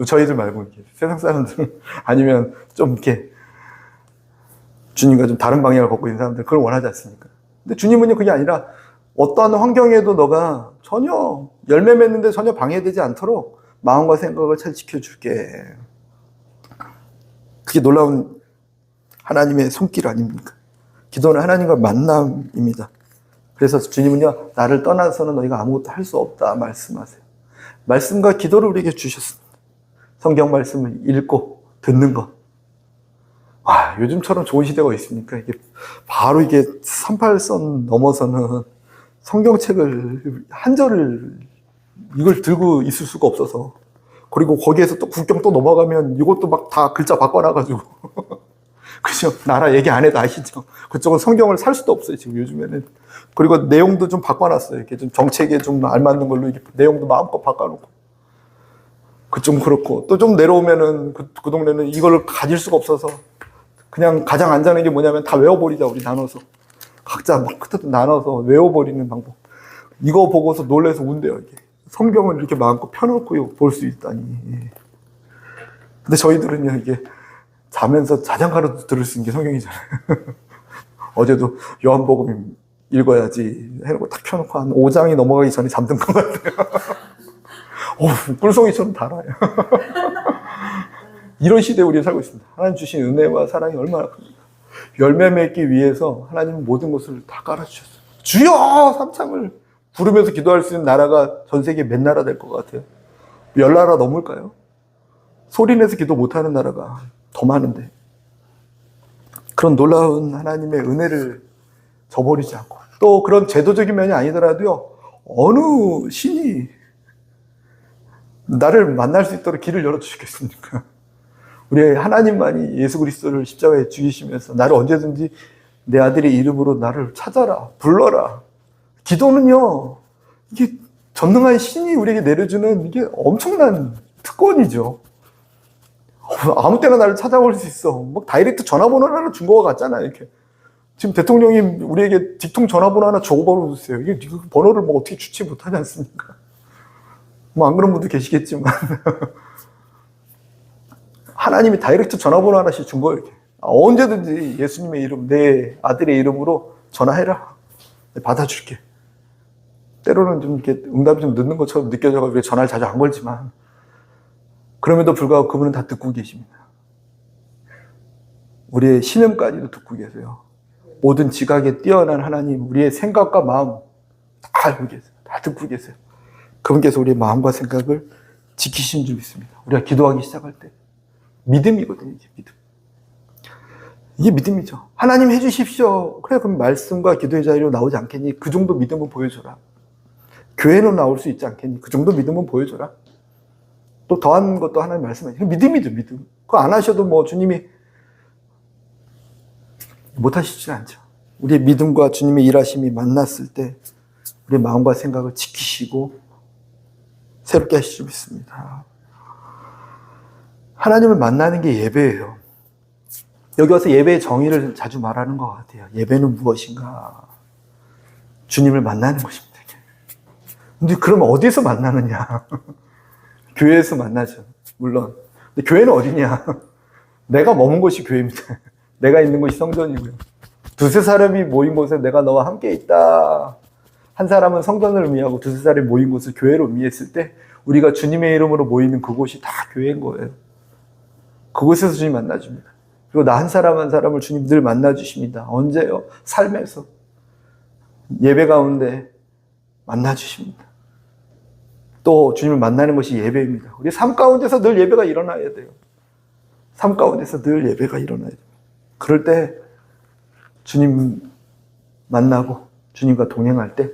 [SPEAKER 1] 저희들 말고 이렇게 세상 사람들 아니면 좀 이렇게 주님과 좀 다른 방향을 걷고 있는 사람들 그걸 원하지 않습니까? 근데 주님은요 그게 아니라 어떠한 환경에도 너가 전혀 열매 맺는데 전혀 방해되지 않도록 마음과 생각을 잘 지켜줄게. 그게 놀라운 하나님의 손길 아닙니까? 기도는 하나님과 만남입니다. 그래서 주님은요, 나를 떠나서는 너희가 아무것도 할 수 없다 말씀하세요. 말씀과 기도를 우리에게 주셨습니다. 성경 말씀을 읽고 듣는 것. 요즘처럼 좋은 시대가 있습니까? 이게 바로 이게 38선 넘어서는 성경책을 한 절을 이걸 들고 있을 수가 없어서 그리고 거기에서 또 국경 또 넘어가면 이것도 막 다 글자 바꿔놔가지고 그죠? 나라 얘기 안 해도 아시죠? 그쪽은 성경을 살 수도 없어요, 지금 요즘에는. 그리고 내용도 좀 바꿔놨어요. 이렇게 좀 정책에 좀 알맞는 걸로 이렇게 내용도 마음껏 바꿔놓고. 그좀 그렇고. 또 좀 내려오면은 그 동네는 이걸 가질 수가 없어서 그냥 가장 안전한 게 뭐냐면 다 외워버리자, 우리 나눠서. 각자 막 나눠서 외워버리는 방법. 이거 보고서 놀래서 운대요, 이게. 성경을 이렇게 마음껏 펴놓고 볼 수 있다니. 근데 저희들은요, 이게 자면서 자장가로도 들을 수 있는 게 성경이잖아요. 어제도 요한복음 읽어야지 해놓고 딱 켜놓고 한 5장이 넘어가기 전에 잠든 것 같아요. 꿀송이처럼 달아요. 이런 시대에 우리가 살고 있습니다. 하나님 주신 은혜와 사랑이 얼마나 큽니까? 열매 맺기 위해서 하나님은 모든 것을 다 깔아주셨어요. 주여! 삼창을 부르면서 기도할 수 있는 나라가 전 세계 몇 나라 될 것 같아요? 10나라 넘을까요? 소리내서 기도 못하는 나라가 더 많은데 그런 놀라운 하나님의 은혜를 저버리지 않고 또 그런 제도적인 면이 아니더라도요 어느 신이 나를 만날 수 있도록 길을 열어주시겠습니까? 우리 하나님만이 예수 그리스도를 십자가에 죽이시면서 나를 언제든지 내 아들의 이름으로 나를 찾아라, 불러라. 기도는요 이게 전능한 신이 우리에게 내려주는 이게 엄청난 특권이죠. 아무 때나 나를 찾아올 수 있어. 막 다이렉트 전화번호 하나 준 거와 같잖아요. 이렇게. 지금 대통령이 우리에게 직통 전화번호 하나 줘버려 주세요. 이게 번호를 뭐 어떻게 주지 못하지 않습니까? 뭐 안 그런 분도 계시겠지만. 하나님이 다이렉트 전화번호 하나씩 준 거예요. 이렇게. 언제든지 예수님의 이름, 내 아들의 이름으로 전화해라. 받아줄게. 때로는 좀 이렇게 응답이 좀 늦는 것처럼 느껴져가지고 전화를 자주 안 걸지만 그럼에도 불구하고 그분은 다 듣고 계십니다. 우리의 신음까지도 듣고 계세요. 모든 지각에 뛰어난 하나님, 우리의 생각과 마음 다 알고 계세요. 다 듣고 계세요. 그분께서 우리의 마음과 생각을 지키신 줄 믿습니다. 우리가 기도하기 시작할 때 믿음이거든요. 이게 믿음. 이게 믿음이죠. 하나님 해주십시오. 그래 그럼 말씀과 기도의 자리로 나오지 않겠니? 그 정도 믿음은 보여줘라. 교회는 나올 수 있지 않겠니? 그 정도 믿음은 보여줘라. 또 더한 것도 하나님 말씀하시죠. 믿음이죠, 믿음. 그거 안 하셔도 뭐 주님이 못하시지 않죠. 우리의 믿음과 주님의 일하심이 만났을 때 우리의 마음과 생각을 지키시고 새롭게 하실 줄 믿습니다. 하나님을 만나는 게 예배예요. 여기 와서 예배의 정의를 자주 말하는 것 같아요. 예배는 무엇인가? 주님을 만나는 것입니다. 근데 그러면 어디서 만나느냐? 교회에서 만나죠. 물론. 근데 교회는 어디냐? 내가 머문 곳이 교회입니다. 내가 있는 곳이 성전이고요. 두세 사람이 모인 곳에 내가 너와 함께 있다. 한 사람은 성전을 의미하고 두세 사람이 모인 곳을 교회로 의미했을 때 우리가 주님의 이름으로 모이는 그곳이 다 교회인 거예요. 그곳에서 주님 만나줍니다. 그리고 나 한 사람 한 사람을 주님 늘 만나주십니다. 언제요? 삶에서. 예배 가운데 만나주십니다. 또 주님을 만나는 것이 예배입니다. 우리 삶 가운데서 늘 예배가 일어나야 돼요. 삶 가운데서 늘 예배가 일어나야 돼요. 그럴 때 주님 만나고 주님과 동행할 때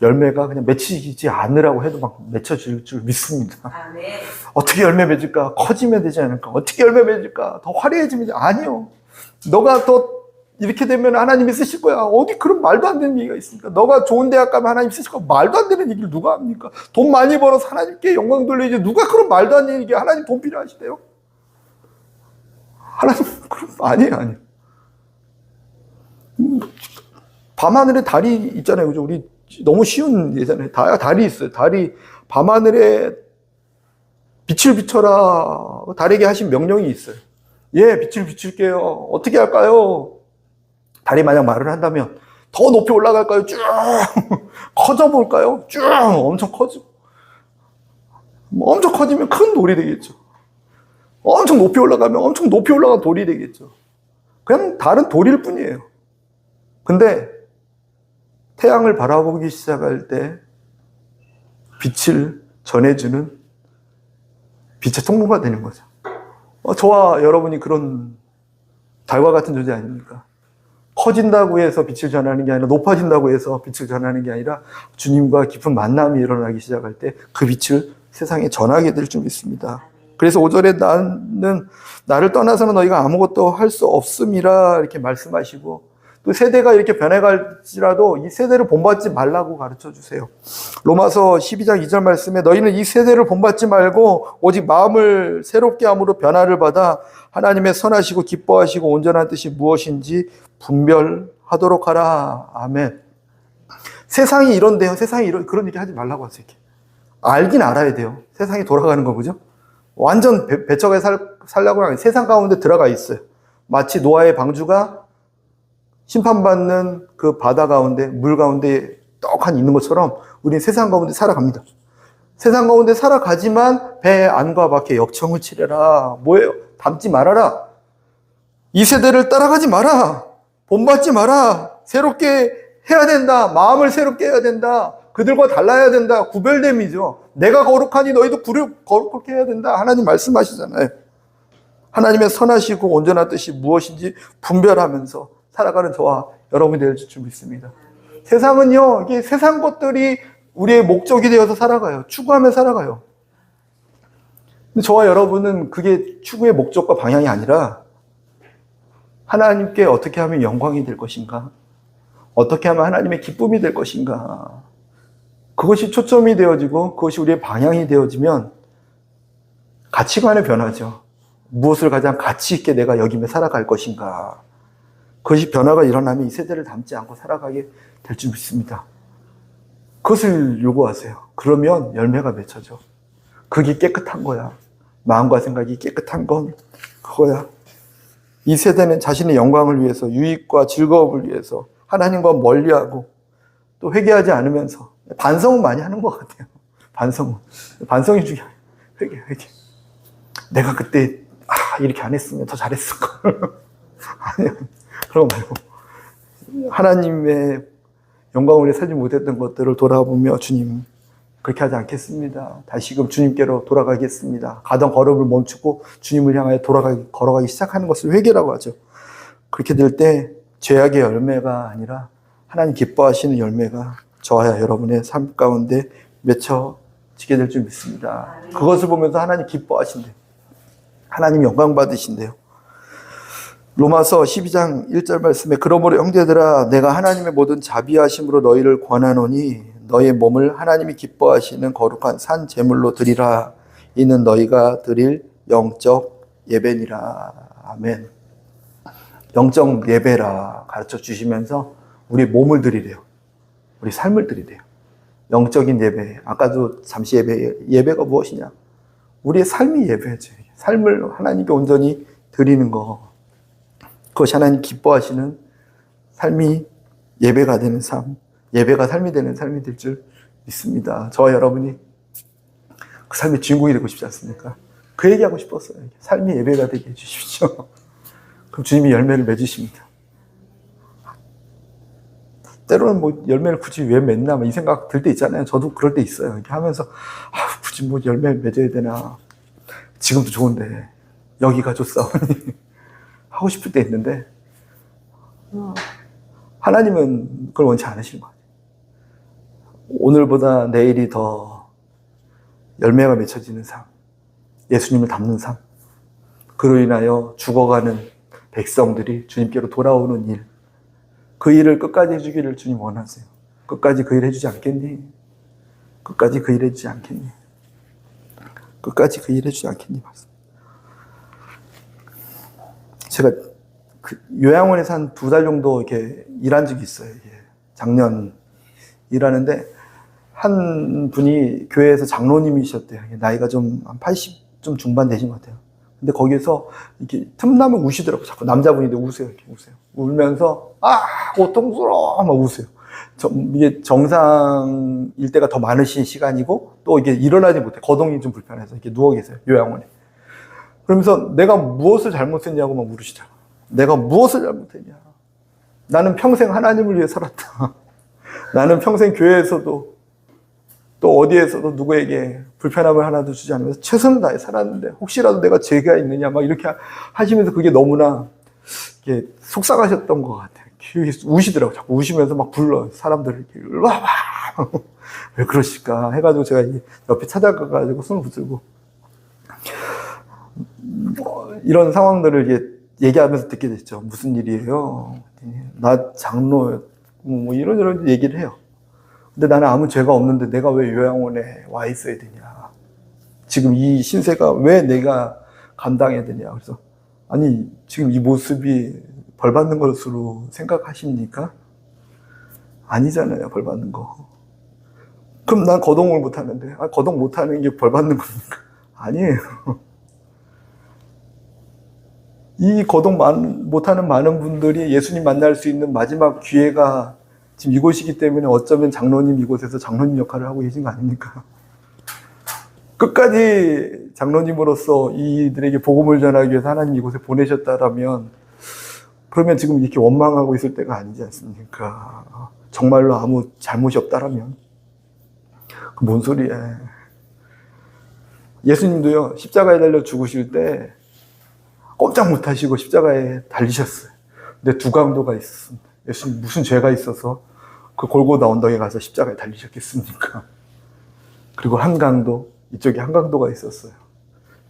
[SPEAKER 1] 열매가 그냥 맺히지 않으라고 해도 막 맺혀질 줄 믿습니다.
[SPEAKER 2] 아멘.
[SPEAKER 1] 어떻게 열매 맺을까? 커지면 되지 않을까? 어떻게 열매 맺을까? 더 화려해지면 아니요. 너가 더 이렇게 되면 하나님이 쓰실 거야. 어디 그런 말도 안 되는 얘기가 있습니까? 너가 좋은 대학 가면 하나님 쓰실 거야. 말도 안 되는 얘기를 누가 합니까? 돈 많이 벌어서 하나님께 영광 돌리지. 누가 그런 말도 안 되는 얘기 하나님 돈 필요하시대요? 하나님 그런 아니에요. 밤하늘에 달이 있잖아요. 그죠? 우리 너무 쉬운 예잖아요. 달이 있어요. 달이 밤하늘에 빛을 비춰라. 달에게 하신 명령이 있어요. 예, 빛을 비출게요. 어떻게 할까요? 달이 만약 말을 한다면 더 높이 올라갈까요? 쭉 커져 볼까요? 쭉 엄청 커지고 엄청 커지면 큰 돌이 되겠죠. 엄청 높이 올라가면 엄청 높이 올라간 돌이 되겠죠. 그냥 달은 돌일 뿐이에요. 근데 태양을 바라보기 시작할 때 빛을 전해주는 빛의 통로가 되는 거죠. 저와 여러분이 그런 달과 같은 존재 아닙니까? 커진다고 해서 빛을 전하는 게 아니라 높아진다고 해서 빛을 전하는 게 아니라 주님과 깊은 만남이 일어나기 시작할 때 그 빛을 세상에 전하게 될 줄 믿습니다. 그래서 5절에 나를 떠나서는 너희가 아무것도 할 수 없음이라 이렇게 말씀하시고 또 세대가 이렇게 변해갈지라도 이 세대를 본받지 말라고 가르쳐 주세요. 로마서 12장 2절 말씀에 너희는 이 세대를 본받지 말고 오직 마음을 새롭게 함으로 변화를 받아 하나님의 선하시고 기뻐하시고 온전한 뜻이 무엇인지 분별하도록 하라. 아멘. 세상이 이런데요. 세상이 그런 얘기 하지 말라고 하세요. 이렇게. 알긴 알아야 돼요. 세상이 돌아가는 거 그죠? 완전 배척에 살려고 하는 세상 가운데 들어가 있어요. 마치 노아의 방주가 심판받는 그 바다 가운데, 물 가운데 떡하니 있는 것처럼 우리는 세상 가운데 살아갑니다. 세상 가운데 살아가지만 배 안과 밖에 역청을 치래라. 뭐예요? 닮지 말아라. 이 세대를 따라가지 마라. 본받지 마라. 새롭게 해야 된다. 마음을 새롭게 해야 된다. 그들과 달라야 된다. 구별됨이죠. 내가 거룩하니 너희도 거룩하게 해야 된다. 하나님 말씀하시잖아요. 하나님의 선하시고 온전한 뜻이 무엇인지 분별하면서 살아가는 저와 여러분이 될 줄 믿습니다. 세상은요, 이게 세상 것들이 우리의 목적이 되어서 살아가요. 추구하며 살아가요. 근데 저와 여러분은 그게 추구의 목적과 방향이 아니라 하나님께 어떻게 하면 영광이 될 것인가? 어떻게 하면 하나님의 기쁨이 될 것인가? 그것이 초점이 되어지고 그것이 우리의 방향이 되어지면 가치관의 변화죠. 무엇을 가장 가치 있게 내가 여기며 살아갈 것인가? 그것이 변화가 일어나면 이 세대를 닮지 않고 살아가게 될 줄 믿습니다. 그것을 요구하세요. 그러면 열매가 맺혀져. 그게 깨끗한 거야. 마음과 생각이 깨끗한 건 그거야. 이 세대는 자신의 영광을 위해서, 유익과 즐거움을 위해서 하나님과 멀리하고 또 회개하지 않으면서 반성은 많이 하는 것 같아요. 반성이 중요해요. 회개. 내가 그때 이렇게 안 했으면 더 잘했을걸. 아니요. 그런 거 말고 하나님의 영광을 위해 살지 못했던 것들을 돌아보며 주님 그렇게 하지 않겠습니다. 다시금 주님께로 돌아가겠습니다. 가던 걸음을 멈추고 주님을 향하여 걸어가기 시작하는 것을 회개라고 하죠. 그렇게 될 때 죄악의 열매가 아니라 하나님 기뻐하시는 열매가 저와 여러분의 삶 가운데 맺혀지게 될 줄 믿습니다. 그것을 보면서 하나님 기뻐하신대요. 하나님 영광 받으신대요. 로마서 12장 1절 말씀에 그러므로 형제들아 내가 하나님의 모든 자비하심으로 너희를 권하노니 너의 몸을 하나님이 기뻐하시는 거룩한 산 제물로 드리라. 이는 너희가 드릴 영적 예배니라. 아멘. 영적 예배라 가르쳐 주시면서 우리 몸을 드리래요. 우리 삶을 드리래요. 영적인 예배. 아까도 잠시 예배가 무엇이냐? 우리의 삶이 예배지. 삶을 하나님께 온전히 드리는 거. 그것이 하나님 기뻐하시는 삶이 예배가 되는 삶, 예배가 삶이 되는 삶이 될 줄 믿습니다. 저와 여러분이 그 삶의 주인공이 되고 싶지 않습니까? 그 얘기하고 싶었어요. 삶이 예배가 되게 해주십시오. 그럼 주님이 열매를 맺으십니다. 때로는 뭐 열매를 굳이 왜 맺나 이 생각 들 때 있잖아요. 저도 그럴 때 있어요. 이렇게 하면서 굳이 뭐 열매를 맺어야 되나. 지금도 좋은데 여기가 좋사오니 하고 싶을 때 있는데 하나님은 그걸 원치 않으시는 거예요. 오늘보다 내일이 더 열매가 맺혀지는 삶, 예수님을 닮는 삶, 그로 인하여 죽어가는 백성들이 주님께로 돌아오는 일, 그 일을 끝까지 해주기를 주님 원하세요. 끝까지 그 일 해주지 않겠니? 끝까지 그 일 해주지 않겠니? 끝까지 그 일 해주지 않겠니? 제가 그 요양원에서 한 2달 정도 이렇게 일한 적이 있어요. 작년 일하는데 한 분이 교회에서 장로님이셨대요. 나이가 좀 한 80 좀 중반 되신 것 같아요. 근데 거기서 이렇게 틈나면 우시더라고요. 자꾸 남자분인데 우세요. 이렇게 우세요. 울면서 고통스러워 막 우세요. 이게 정상일 때가 더 많으신 시간이고 또 이게 일어나지 못해. 거동이 좀 불편해서 이렇게 누워 계세요. 요양원에. 그러면서 내가 무엇을 잘못했냐고 막 물으시더라고요. 내가 무엇을 잘못했냐. 나는 평생 하나님을 위해 살았다. 나는 평생 교회에서도 또 어디에서도 누구에게 불편함을 하나도 주지 않으면서 최선을 다해 살았는데 혹시라도 내가 죄가 있느냐 막 이렇게 하시면서 그게 너무나 이렇게 속상하셨던 것 같아요. 우시더라고요. 자꾸 우시면서 막 불러요. 사람들을 이렇게 일로 와봐. 왜 그러실까 해가지고 제가 옆에 찾아가가지고 손을 붙들고 이런 상황들을 얘기하면서 듣게 됐죠. 무슨 일이에요? 나 장로 뭐 이런 얘기를 해요. 근데 나는 아무 죄가 없는데 내가 왜 요양원에 와 있어야 되냐? 지금 이 신세가 왜 내가 감당해야 되냐? 그래서 아니 지금 이 모습이 벌 받는 것으로 생각하십니까? 아니잖아요, 벌 받는 거. 그럼 난 거동을 못 하는데 거동 못 하는 게 벌 받는 겁니까? 아니에요. 이 거동 못하는 많은 분들이 예수님 만날 수 있는 마지막 기회가 지금 이곳이기 때문에 어쩌면 장로님 이곳에서 장로님 역할을 하고 계신 거 아닙니까? 끝까지 장로님으로서 이들에게 복음을 전하기 위해서 하나님 이곳에 보내셨다라면 그러면 지금 이렇게 원망하고 있을 때가 아니지 않습니까? 정말로 아무 잘못이 없다라면 뭔 소리야. 예수님도요 십자가에 달려 죽으실 때 꼼짝 못하시고 십자가에 달리셨어요. 근데 두 강도가 있었습니다. 예수님 무슨 죄가 있어서 그 골고다 언덕에 가서 십자가에 달리셨겠습니까? 그리고 한 강도, 이쪽에 한 강도가 있었어요.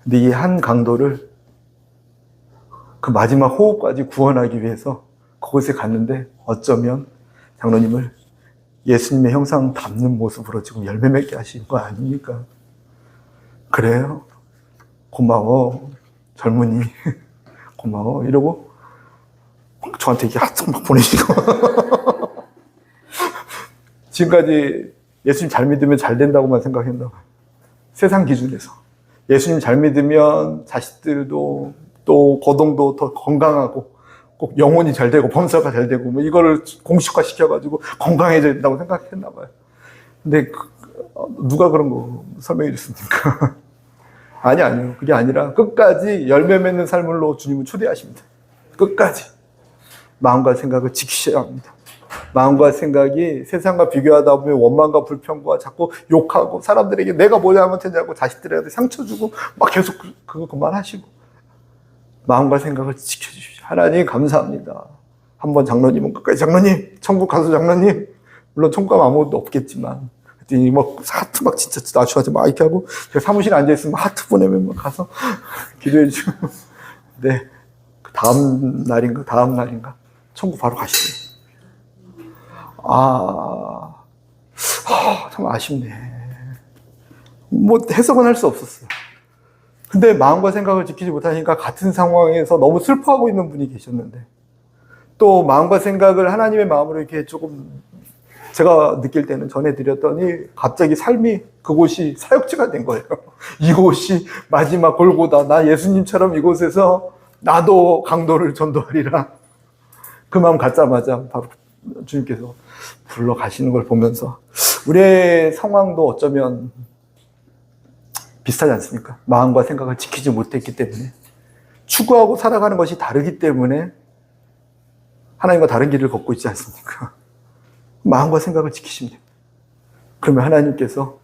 [SPEAKER 1] 근데 이 한 강도를 그 마지막 호흡까지 구원하기 위해서 그곳에 갔는데 어쩌면 장로님을 예수님의 형상 닮는 모습으로 지금 열매 맺게 하신 거 아닙니까? 그래요? 고마워. 젊은이. 고마워. 이러고 저한테 이렇게 하트 막 보내시고 지금까지 예수님 잘 믿으면 잘 된다고만 생각했나 봐요. 세상 기준에서. 예수님 잘 믿으면 자식들도 또 거동도 더 건강하고 꼭 영혼이 잘 되고 범사가 잘 되고 뭐 이거를 공식화 시켜가지고 건강해져야 된다고 생각했나 봐요. 근데 누가 그런 거 설명해 줬습니까? 아니요. 그게 아니라 끝까지 열매 맺는 삶으로 주님은 초대하십니다. 끝까지. 마음과 생각을 지키셔야 합니다. 마음과 생각이 세상과 비교하다 보면 원망과 불평과 자꾸 욕하고 사람들에게 내가 뭐 잘못했냐고 자식들에게 상처 주고 막 계속 그거 그만하시고 마음과 생각을 지켜주십시오. 하나님 감사합니다. 한번 장로님은 끝까지 장로님 천국 가서 장로님 물론 천국 가면 아무것도 없겠지만 그랬더니 막 하트 막 진짜 나주하지 막 이렇게 하고 제가 사무실에 앉아있으면 하트 보내면 막 가서 기도해 주고 네 다음 날인가 천국 바로 가시대요. 참 아쉽네. 뭐 해석은 할 수 없었어요. 근데 마음과 생각을 지키지 못하니까 같은 상황에서 너무 슬퍼하고 있는 분이 계셨는데, 또 마음과 생각을 하나님의 마음으로 이렇게 조금 제가 느낄 때는 전해드렸더니 갑자기 삶이 그곳이 사역지가 된 거예요. 이곳이 마지막 골고다. 나 예수님처럼 이곳에서 나도 강도를 전도하리라. 그 마음 갖자마자 바로 주님께서 불러가시는 걸 보면서 우리의 상황도 어쩌면 비슷하지 않습니까? 마음과 생각을 지키지 못했기 때문에, 추구하고 살아가는 것이 다르기 때문에 하나님과 다른 길을 걷고 있지 않습니까? 마음과 생각을 지키시면 됩니다. 그러면 하나님께서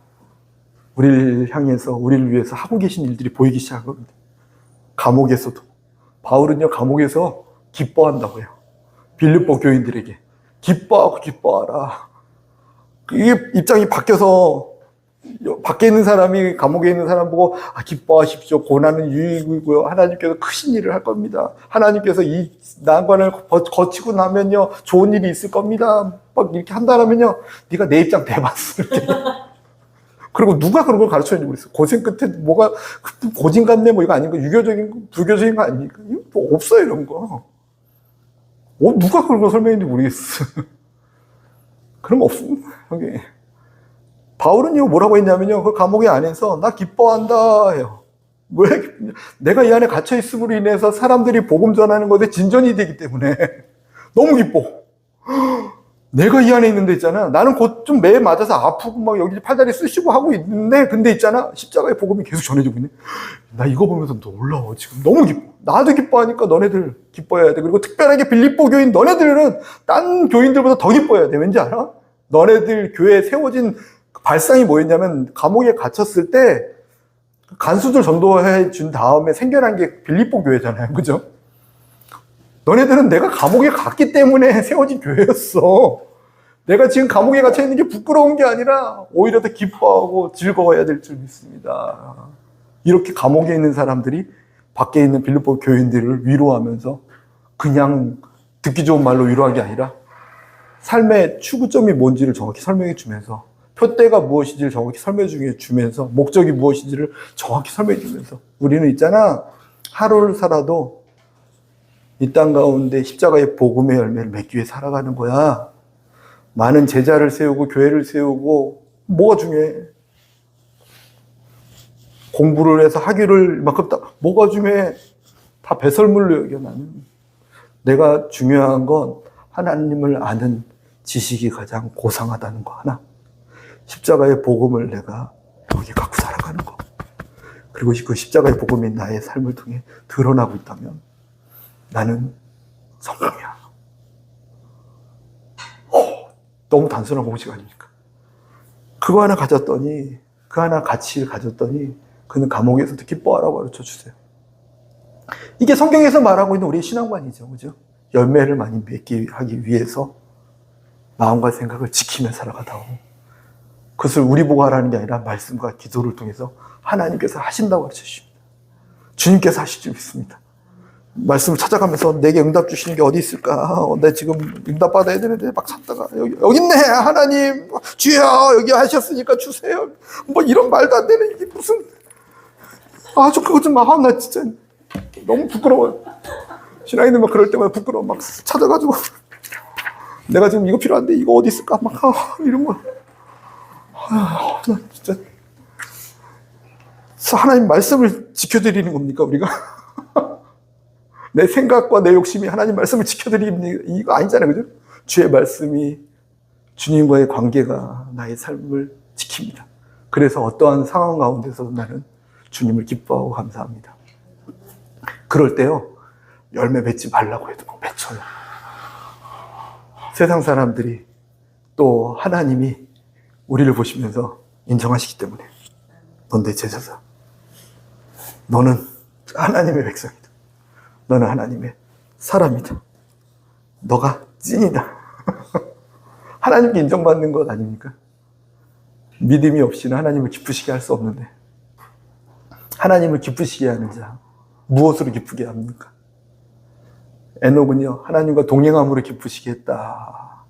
[SPEAKER 1] 우리를 향해서, 우리를 위해서 하고 계신 일들이 보이기 시작한 겁니다. 감옥에서도, 바울은요, 감옥에서 기뻐한다고 해요. 빌립보 교인들에게 기뻐하고 기뻐하라. 이게 입장이 바뀌어서 밖에 있는 사람이 감옥에 있는 사람 보고 기뻐하십시오. 고난은 유익이고요. 하나님께서 크신 일을 할 겁니다. 하나님께서 이 난관을 거치고 나면요 좋은 일이 있을 겁니다. 막 이렇게 한다면요 네가 내 입장 대봤어. 이렇게. 그리고 누가 그런 걸 가르쳐줬는지 모르겠어요. 고생 끝에 뭐가 고진감래 뭐 이거 아닌가? 유교적인 불교적인 거 아닙니까? 이거 뭐 없어요 이런 거. 누가 그런 걸 설명했는지 모르겠어. 그런 거 없습니다. 여기. 바울은요, 뭐라고 했냐면요, 그 감옥의 안에서 나 기뻐한다 해요. 왜? 내가 이 안에 갇혀있음으로 인해서 사람들이 복음 전하는 것에 진전이 되기 때문에 너무 기뻐. 내가 이 안에 있는데 있잖아. 나는 곧 좀 매에 맞아서 아프고 막 여기 팔다리 쑤시고 하고 있는데, 근데 있잖아. 십자가의 복음이 계속 전해지고 있네. 나 이거 보면서 놀라워. 지금 너무 기뻐. 나도 기뻐하니까 너네들 기뻐해야 돼. 그리고 특별하게 빌립보 교인 너네들은 딴 교인들보다 더 기뻐해야 돼. 왠지 알아? 너네들 교회에 세워진 발상이 뭐였냐면, 감옥에 갇혔을 때 간수들 전도해 준 다음에 생겨난 게 빌립보 교회잖아요. 그죠? 너네들은 내가 감옥에 갔기 때문에 세워진 교회였어. 내가 지금 감옥에 갇혀 있는 게 부끄러운 게 아니라 오히려 더 기뻐하고 즐거워야 될 줄 믿습니다. 이렇게 감옥에 있는 사람들이 밖에 있는 빌립보 교인들을 위로하면서 그냥 듣기 좋은 말로 위로한 게 아니라 삶의 추구점이 뭔지를 정확히 설명해 주면서, 표대가 무엇인지를 정확히 설명해 주면서, 목적이 무엇인지를 정확히 설명해 주면서, 우리는 있잖아, 하루를 살아도 이 땅 가운데 십자가의 복음의 열매를 맺기 위해 살아가는 거야. 많은 제자를 세우고 교회를 세우고 뭐가 중요해? 공부를 해서 학위를 이만큼 뭐가 중요해? 다 배설물로 여겨. 나는 내가 중요한 건 하나님을 아는 지식이 가장 고상하다는 거 하나, 십자가의 복음을 내가 여기 갖고 살아가는 거, 그리고 그 십자가의 복음이 나의 삶을 통해 드러나고 있다면 나는 성공이야. 너무 단순한 공식 아닙니까? 그거 하나 가졌더니, 그 하나 가치를 가졌더니 그는 감옥에서도 기뻐하라고 가르쳐주세요. 이게 성경에서 말하고 있는 우리의 신앙관이죠. 그죠? 열매를 많이 맺기 하기 위해서 마음과 생각을 지키며 살아가다오. 그것을 우리 보고 하라는 게 아니라 말씀과 기도를 통해서 하나님께서 하신다고 가르쳐주십니다. 주님께서 하실 줄 믿습니다. 말씀을 찾아가면서 내게 응답 주시는 게 어디 있을까? 내 지금 응답 받아야 되는데 막 찾다가 여기 있네. 하나님 주여 여기 하셨으니까 주세요. 뭐 이런 말도 안 되는 이게 무슨, 좀 그거 좀 나 진짜 너무 부끄러워요. 신앙인들 막 그럴 때마다 부끄러워. 막 찾아가지고 내가 지금 이거 필요한데 이거 어디 있을까? 막 이런 거. 나 진짜 하나님 말씀을 지켜드리는 겁니까 우리가? 내 생각과 내 욕심이 하나님 말씀을 지켜드리는 이거 아니잖아요. 그죠? 주의 말씀이, 주님과의 관계가 나의 삶을 지킵니다. 그래서 어떠한 상황 가운데서도 나는 주님을 기뻐하고 감사합니다. 그럴 때요, 열매 맺지 말라고 해도 막 맺혀요. 세상 사람들이 또 하나님이 우리를 보시면서 인정하시기 때문에 넌 내 제자다. 너는 하나님의 백성이다. 너는 하나님의 사람이다. 너가 찐이다. 하나님께 인정받는 것 아닙니까? 믿음이 없이는 하나님을 기쁘시게 할 수 없는데, 하나님을 기쁘시게 하는 자 무엇으로 기쁘게 합니까? 에녹은요, 하나님과 동행함으로 기쁘시게 했다.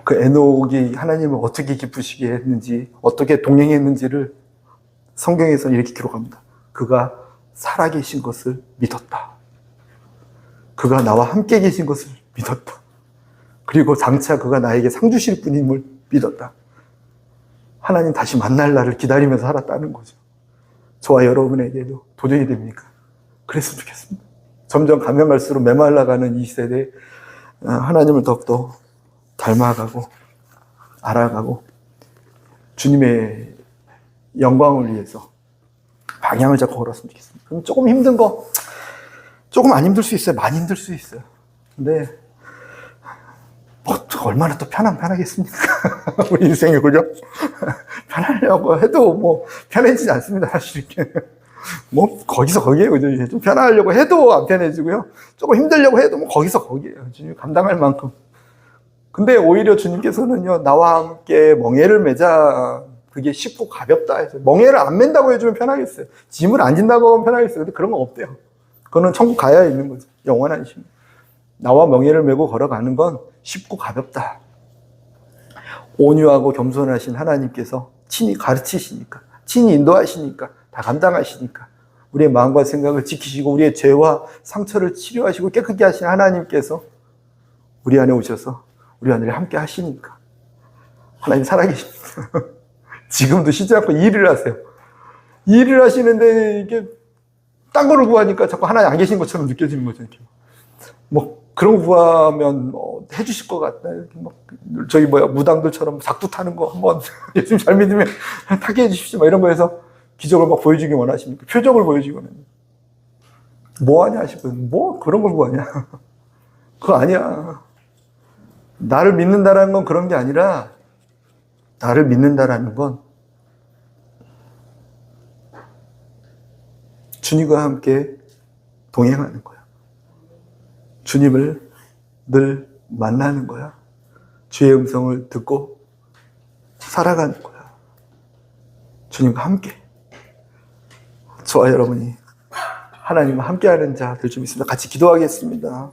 [SPEAKER 1] 그 에녹이 하나님을 어떻게 기쁘시게 했는지, 어떻게 동행했는지를 성경에서는 이렇게 기록합니다. 그가 살아계신 것을 믿었다. 그가 나와 함께 계신 것을 믿었다. 그리고 장차 그가 나에게 상 주실 분임을 믿었다. 하나님 다시 만날 날을 기다리면서 살았다는 거죠. 저와 여러분에게도 도전이 됩니까? 그랬으면 좋겠습니다. 점점 가면 갈수록 메말라가는 이 세대에 하나님을 더욱더 닮아가고 알아가고 주님의 영광을 위해서 방향을 잡고 걸었으면 좋겠습니다. 그럼 조금 힘든 거, 조금 안 힘들 수 있어요. 많이 힘들 수 있어요. 근데 뭐 얼마나 또 편하겠습니까? 우리 인생이, 그죠? 편하려고 해도 뭐 편해지지 않습니다. 사실 이렇게 뭐 거기서 거기에요. 그죠? 좀 편하려고 해도 안 편해지고요. 조금 힘들려고 해도 뭐 거기서 거기에요. 주님 감당할 만큼. 근데 오히려 주님께서는요, 나와 함께 멍에를 매자. 그게 쉽고 가볍다 해서. 멍에를 안 맨다고 해주면 편하겠어요. 짐을 안 진다고 하면 편하겠어요. 근데 그런 건 없대요. 그거는 천국 가야 있는 거죠. 영원한 힘. 나와 멍에를 메고 걸어가는 건 쉽고 가볍다. 온유하고 겸손하신 하나님께서 친히 가르치시니까, 친히 인도하시니까, 다 감당하시니까, 우리의 마음과 생각을 지키시고 우리의 죄와 상처를 치료하시고 깨끗게 하신 하나님께서 우리 안에 오셔서 우리 안에 함께 하시니까 하나님 살아계십니다. 지금도 쉬지 않고 일을 하세요. 일을 하시는데 이게 딴 거를 구하니까 자꾸 하나님 안 계신 것처럼 느껴지는 거죠. 이렇게. 뭐 그런 거 구하면 해주실 것 같다. 저기 무당들처럼 작두 타는 거 한번 예수님 잘 믿으면 타게 해주십시오. 이런 거 해서 기적을 막 보여주기 원하십니까? 표적을 보여주기 원합니다. 뭐 하냐 하시고, 뭐 그런 걸 구하냐? 그거 아니야. 나를 믿는다라는 건 그런 게 아니라, 나를 믿는다라는 건 주님과 함께 동행하는 거야. 주님을 늘 만나는 거야. 주의 음성을 듣고 살아가는 거야. 주님과 함께. 저와 여러분이 하나님과 함께하는 자들 좀 있습니다. 같이 기도하겠습니다.